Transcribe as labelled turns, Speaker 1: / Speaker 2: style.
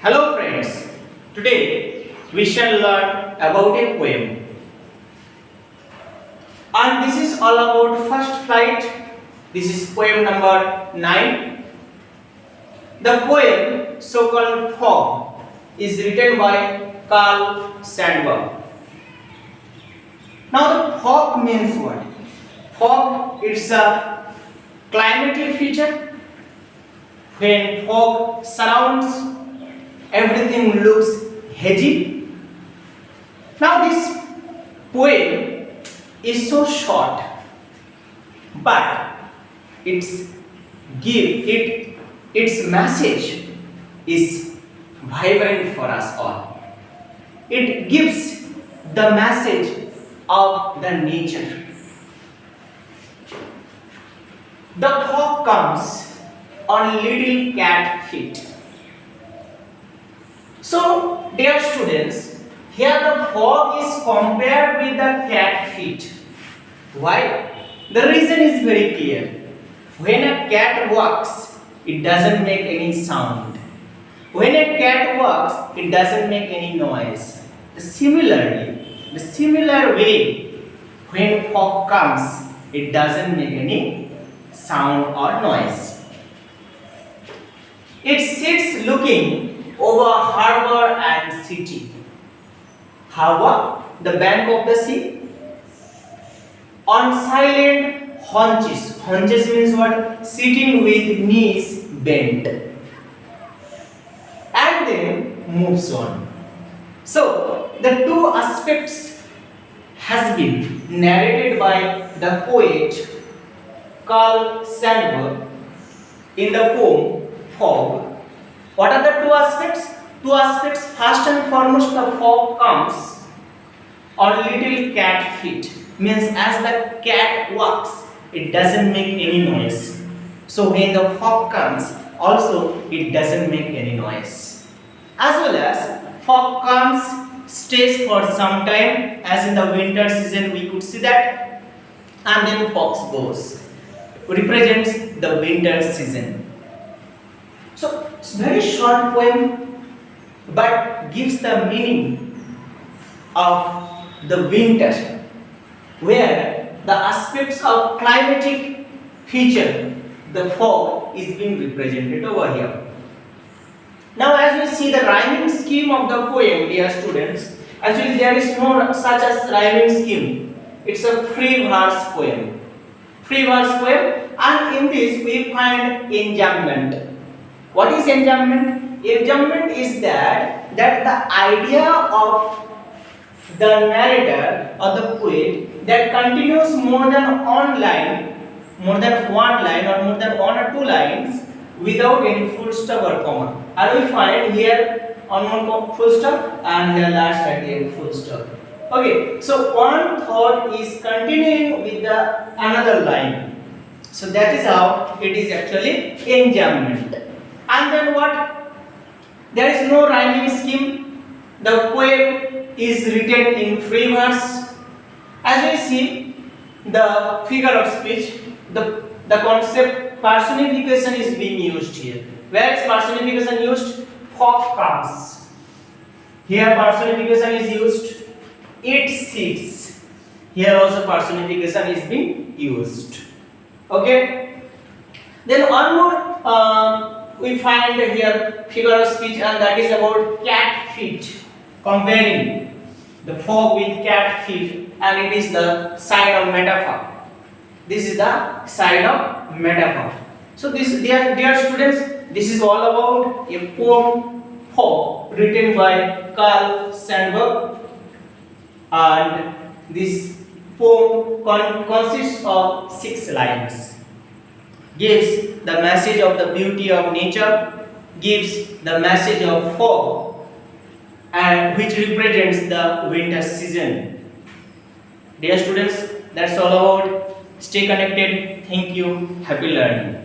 Speaker 1: Hello friends, today we shall learn about a poem, and this is all about first flight. This is poem number 9. The poem so-called Fog is written by Carl Sandburg. Now the fog means what? Fog is a climatic feature. When fog surrounds, everything looks hazy. Now this poem is so short, but its message is vibrant for us all. It gives the message of the nature. The fog comes on little cat feet. So, dear students, here the fog is compared with the cat feet. Why? The reason is very clear. When a cat walks, it doesn't make any sound. When a cat walks, it doesn't make any noise. The similar way, when fog comes, it doesn't make any sound or noise. It sits looking over harbor and city. Harbor, the bank of the sea. On silent haunches. Haunches means what? Sitting with knees bent. And then moves on. So, the two aspects has been narrated by the poet Carl Sandburg in the poem Fog. What are the two aspects? Two aspects. First and foremost, the fog comes on little cat feet. Means as the cat walks, it doesn't make any noise. So when the fog comes, also it doesn't make any noise. As well as fog comes, stays for some time. As in the winter season, we could see that, and then fog goes. Represents the winter season. So it's very short poem, but gives the meaning of the winter, where the aspects of climatic feature, the fog, is being represented over here. Now, as we see the rhyming scheme of the poem, dear students, actually there is no such as rhyming scheme. It's a free verse poem. Free verse poem, and in this we find enjambment. What is enjambment? Enjambment is that the idea of the narrator or the poet that continues more than one line or more than one or two lines without any full stop or comma. And we find here on one full stop and here last again full stop. Okay, so one thought is continuing with the another line. So that is how it is actually enjambment. And then what? There is no rhyming scheme. The poem is written in free verse. As we see the figure of speech, the concept personification is being used here. Where is personification used? Fog comes. Here personification is used. It sits. Here also personification is being used. Okay. Then one more we find here figure of speech, and that is about cat feet. Comparing the fog with cat feet, and it is the side of metaphor. This is the side of metaphor. So this, dear students, this is all about a poem Fog written by Carl Sandburg, and this poem consists of 6 lines. Gives the message of the beauty of nature, gives the message of fog, and which represents the winter season. Dear students, that's all about. Stay connected. Thank you. Happy learning.